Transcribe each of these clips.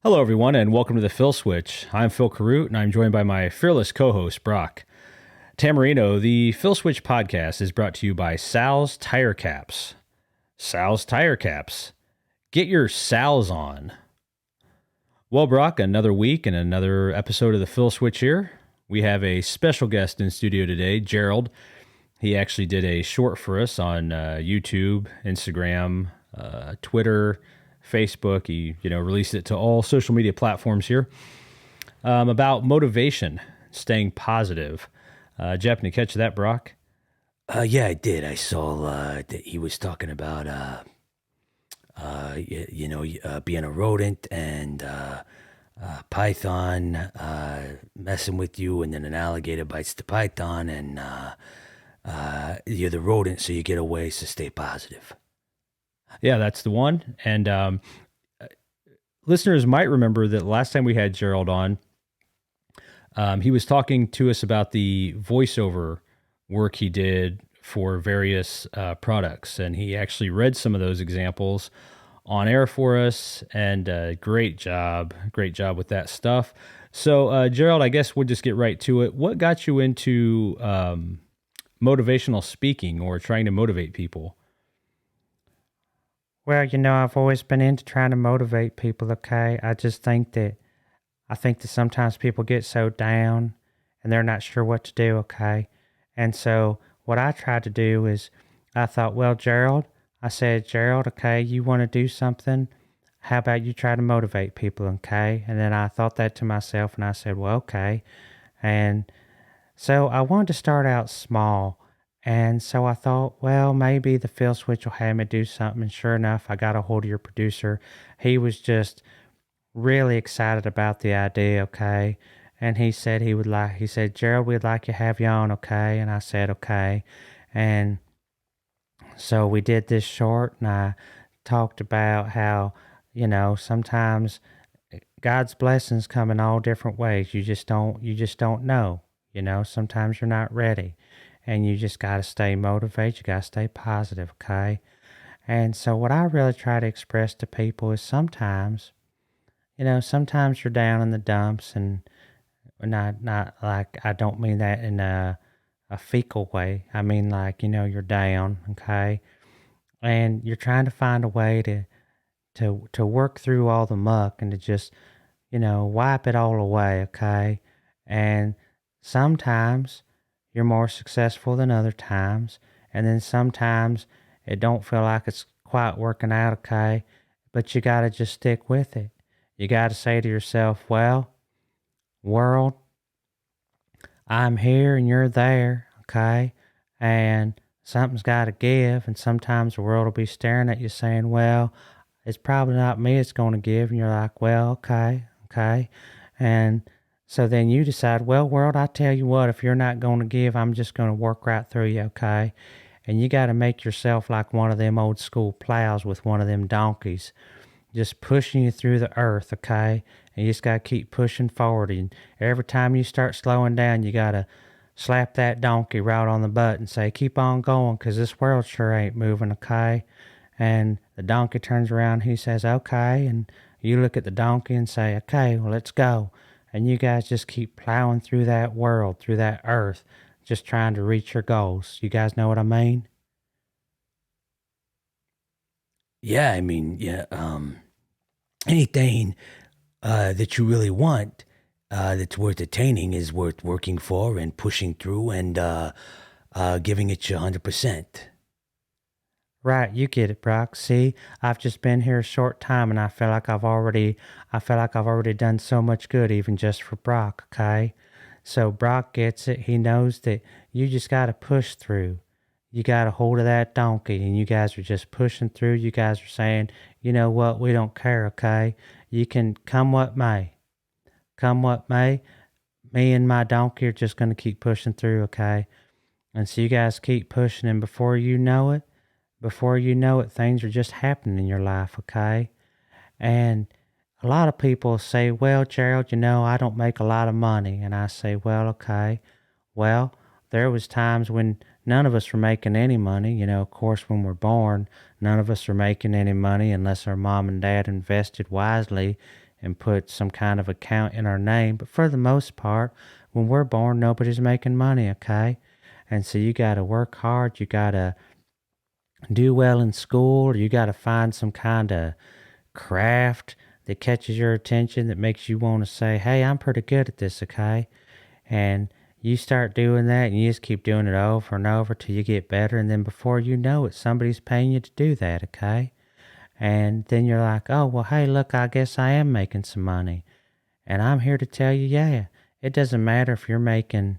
Hello, everyone, and welcome to the Phil Switch. I'm Phil Carroot, and I'm joined by my fearless co-host, Brock Tamarino. The Phil Switch podcast is brought to you by Sal's Tire Caps. Sal's Tire Caps. Get your Sal's on. Well, Brock, another week and another episode of the Phil Switch here. We have a special guest in studio today, Gerald. He actually did a short for us on YouTube, Instagram, Twitter, Facebook. He, released it to all social media platforms here about motivation, staying positive. Jeff, did you catch that, Brock? Yeah, I did. I saw that he was talking about, being a rodent and python messing with you, and then an alligator bites the python, and you're the rodent, so you get away, so stay positive. Yeah, that's the one. And listeners might remember that last time we had Gerald on, he was talking to us about the voiceover work he did for various products. And he actually read some of those examples on air for us. And great job with that stuff. So, Gerald, I guess we'll just get right to it. What got you into motivational speaking or trying to motivate people? Well, I've always been into trying to motivate people, okay? I think that sometimes people get so down and they're not sure what to do, okay? And so what I tried to do is I thought, well, Gerald, okay, you want to do something? How about you try to motivate people, okay? And then I thought that to myself and I said, well, okay. And so I wanted to start out small. And so I thought, well, maybe the Phil Switch will have me do something. And sure enough, I got a hold of your producer. He was just really excited about the idea, okay? And he said he said, Gerald, we'd like to have you on, okay? And I said, okay. And so we did this short, and I talked about how, sometimes God's blessings come in all different ways. You just don't know. Sometimes you're not ready. And you just got to stay motivated. You got to stay positive, okay? And so what I really try to express to people is sometimes you're down in the dumps, and not like, I don't mean that in a fecal way. I mean like, you're down, okay? And you're trying to find a way to work through all the muck and to just, wipe it all away, okay? And sometimes you're more successful than other times. And then sometimes it don't feel like it's quite working out, okay? But you got to just stick with it. You got to say to yourself, well, world, I'm here and you're there, okay? And something's got to give. And sometimes the world will be staring at you saying, well, it's probably not me it's going to give. And you're like, well, okay. And so then you decide, well, world, I tell you what, if you're not going to give, I'm just going to work right through you, okay? And you got to make yourself like one of them old school plows with one of them donkeys, just pushing you through the earth, okay? And you just got to keep pushing forward. And every time you start slowing down, you got to slap that donkey right on the butt and say, keep on going, because this world sure ain't moving, okay? And the donkey turns around, he says, okay. And you look at the donkey and say, okay, well, let's go. And you guys just keep plowing through that world, through that earth, just trying to reach your goals. You guys know what I mean? Yeah, I mean, anything that you really want that's worth attaining is worth working for and pushing through and giving it your 100%. Right, you get it, Brock. See, I've just been here a short time, and I feel like I've already done so much good, even just for Brock. Okay, so Brock gets it. He knows that you just got to push through. You got a hold of that donkey, and you guys are just pushing through. You guys are saying, you know what, we don't care. Okay, you can come what may. Come what may, me and my donkey are just going to keep pushing through. Okay, and so you guys keep pushing, and before you know it, things are just happening in your life, okay? And a lot of people say, well, Gerald, I don't make a lot of money. And I say, well, okay. Well, there was times when none of us were making any money. Of course, when we're born, none of us are making any money unless our mom and dad invested wisely and put some kind of account in our name. But for the most part, when we're born, nobody's making money, okay? And so you got to work hard. You got to do well in school. You got to find some kind of craft that catches your attention, that makes you want to say, hey, I'm pretty good at this, okay? And you start doing that, and you just keep doing it over and over till you get better. And then before you know it, somebody's paying you to do that, okay? And then you're like, oh, well, hey, look, I guess I am making some money. And I'm here to tell you, yeah, it doesn't matter if you're making,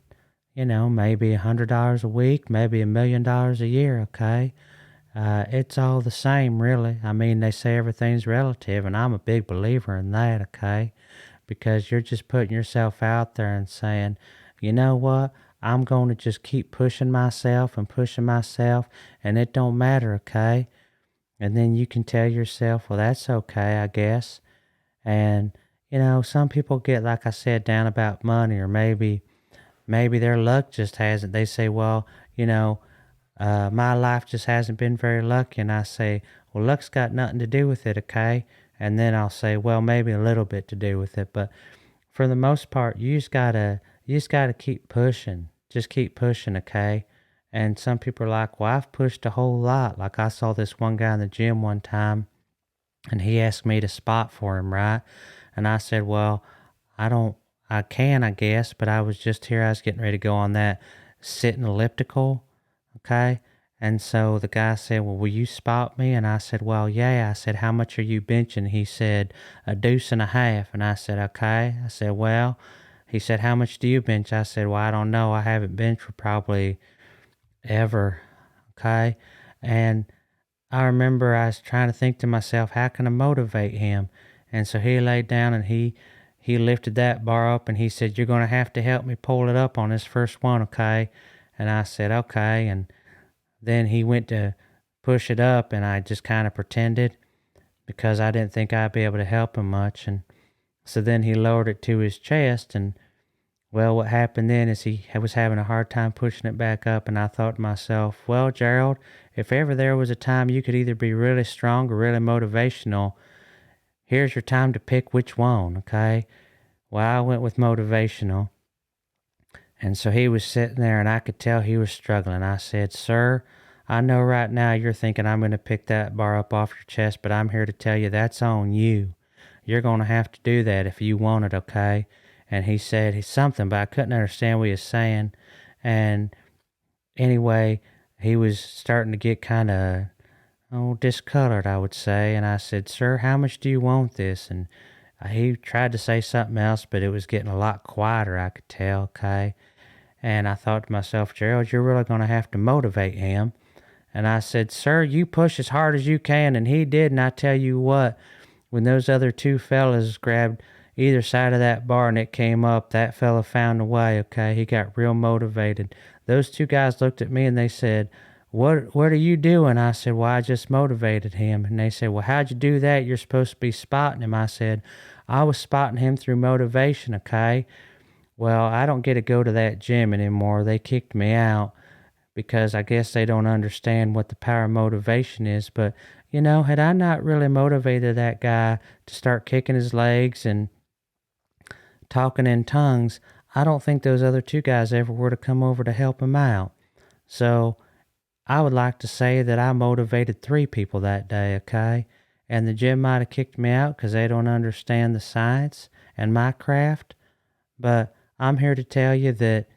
maybe $100 a week, maybe $1,000,000 a year, okay? It's all the same, really. I mean, they say everything's relative, and I'm a big believer in that, okay? Because you're just putting yourself out there and saying, you know what? I'm going to just keep pushing myself, and it don't matter, okay? And then you can tell yourself, well, that's okay, I guess. And, some people get, like I said, down about money, or maybe their luck just hasn't. They say, well, my life just hasn't been very lucky. And I say, well, luck's got nothing to do with it, okay? And then I'll say, well, maybe a little bit to do with it. But for the most part, you just gotta keep pushing. Just keep pushing, okay? And some people are like, well, I've pushed a whole lot. Like I saw this one guy in the gym one time, and he asked me to spot for him, right? And I said, well, I can, I guess, but I was getting ready to go on that sitting elliptical, okay? And so the guy said, well, will you spot me? And I said, well, yeah. I said, how much are you benching? He said, a deuce and a half. And I said, okay. I said, well, he said, how much do you bench? I said, well, I don't know. I haven't benched for probably ever, okay? And I remember I was trying to think to myself, how can I motivate him? And so he laid down and he lifted that bar up, and he said, you're going to have to help me pull it up on this first one, okay? And I said, okay. And then he went to push it up, and I just kind of pretended because I didn't think I'd be able to help him much. And so then he lowered it to his chest, and well, what happened then is he was having a hard time pushing it back up, and I thought to myself, well, Gerald, if ever there was a time you could either be really strong or really motivational, here's your time to pick which one, okay? Well, I went with motivational. And so he was sitting there, and I could tell he was struggling. I said, sir, I know right now you're thinking I'm going to pick that bar up off your chest, but I'm here to tell you that's on you. You're going to have to do that if you want it, okay? And he said something, but I couldn't understand what he was saying. And anyway, he was starting to get kind of, discolored, I would say. And I said, sir, how much do you want this? And he tried to say something else, but it was getting a lot quieter, I could tell, okay? And I thought to myself, Gerald, you're really going to have to motivate him. And I said, sir, you push as hard as you can. And he did, and I tell you what, when those other two fellas grabbed either side of that bar and it came up, that fella found a way, okay? He got real motivated. Those two guys looked at me and they said, what are you doing? I said, well, I just motivated him. And they said, well, how'd you do that? You're supposed to be spotting him. I said, I was spotting him through motivation, okay? Well, I don't get to go to that gym anymore. They kicked me out because I guess they don't understand what the power of motivation is. But, had I not really motivated that guy to start kicking his legs and talking in tongues, I don't think those other two guys ever were to come over to help him out. So I would like to say that I motivated 3 people that day, okay? And the gym might have kicked me out because they don't understand the science and my craft. But I'm here to tell you that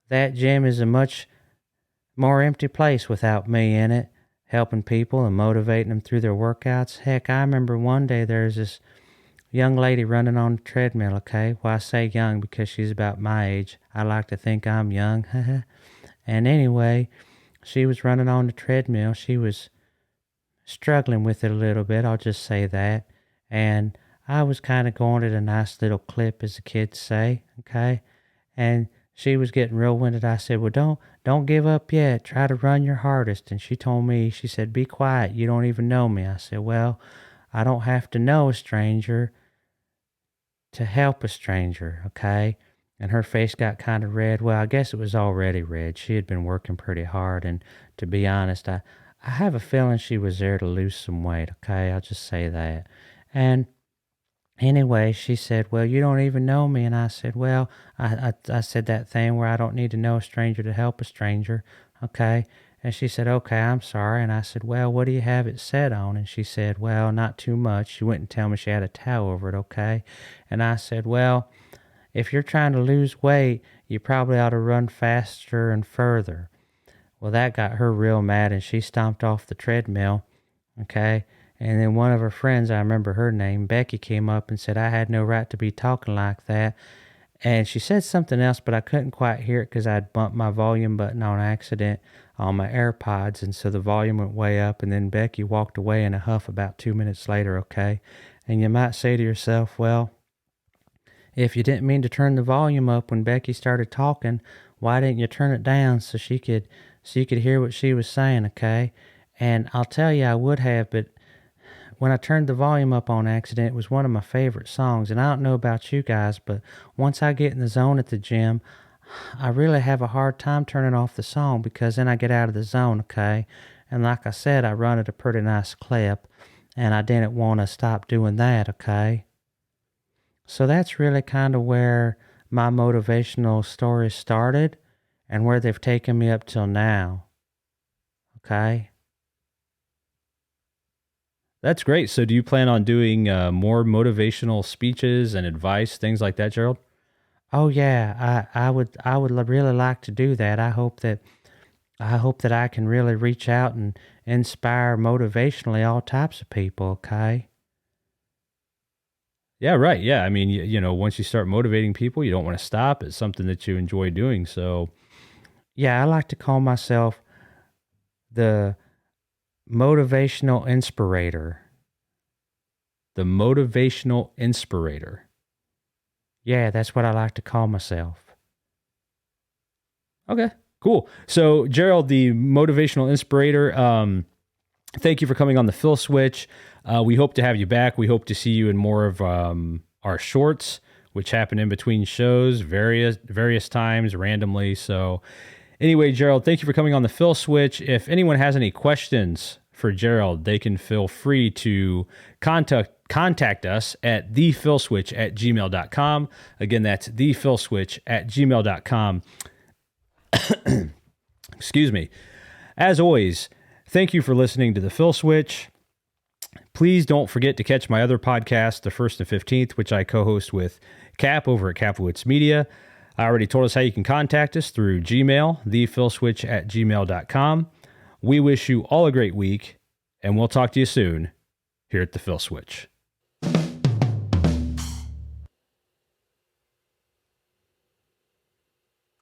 that gym is a much more empty place without me in it, helping people and motivating them through their workouts. Heck, I remember one day there's this young lady running on the treadmill, okay? Well, I say young because she's about my age. I like to think I'm young. And anyway, she was running on the treadmill. She was struggling with it a little bit, I'll just say that. And I was kind of going at a nice little clip, as the kids say, okay? And she was getting real winded. I said, well, don't give up yet. Try to run your hardest. And she told me, she said, be quiet. You don't even know me. I said, well, I don't have to know a stranger to help a stranger, okay? And her face got kind of red. Well, I guess it was already red. She had been working pretty hard. And to be honest, I have a feeling she was there to lose some weight, okay? I'll just say that. And Anyway, she said, well, you don't even know me. And I said, well, I said that thing where I don't need to know a stranger to help a stranger. Okay. And she said, okay, I'm sorry. And I said, well, what do you have it set on? And she said, well, not too much. She wouldn't tell me she had a towel over it. Okay. And I said, well, if you're trying to lose weight, you probably ought to run faster and further. Well, that got her real mad, and she stomped off the treadmill. Okay. And then one of her friends, I remember her name, Becky, came up and said I had no right to be talking like that. And she said something else, but I couldn't quite hear it because I'd bumped my volume button on accident on my AirPods. And so the volume went way up. And then Becky walked away in a huff about 2 minutes later, okay? And you might say to yourself, well, if you didn't mean to turn the volume up when Becky started talking, why didn't you turn it down so you could hear what she was saying, okay? And I'll tell you, I would have, but when I turned the volume up on accident, it was one of my favorite songs. And I don't know about you guys, but once I get in the zone at the gym, I really have a hard time turning off the song because then I get out of the zone, okay? And like I said, I run at a pretty nice clip, and I didn't want to stop doing that, okay? So that's really kind of where my motivational story started and where they've taken me up till now, okay? That's great. So do you plan on doing more motivational speeches and advice, things like that, Gerald? Oh yeah, I would really like to do that. I hope that I can really reach out and inspire motivationally all types of people, okay? Yeah, right. Yeah. I mean, once you start motivating people, you don't want to stop. It's something that you enjoy doing. So, Yeah, I like to call myself the Motivational Inspirator. the Motivational Inspirator. Yeah, that's what I like to call myself. Okay, cool. So, Gerald, the Motivational Inspirator, thank you for coming on the Phil Switch. We hope to have you back. We hope to see you in more of our shorts, which happen in between shows, various times, randomly. So anyway, Gerald, thank you for coming on the Phil Switch. If anyone has any questions for Gerald, they can feel free to contact us at thephilswitch@gmail.com. Again, that's thephilswitch@gmail.com. Excuse me. As always, thank you for listening to the Phil Switch. Please don't forget to catch my other podcast, The 1st and 15th, which I co-host with Cap over at Capowitz Media. I already told us how you can contact us through Gmail, thephilswitch@gmail.com. We wish you all a great week, and we'll talk to you soon here at the Phil Switch.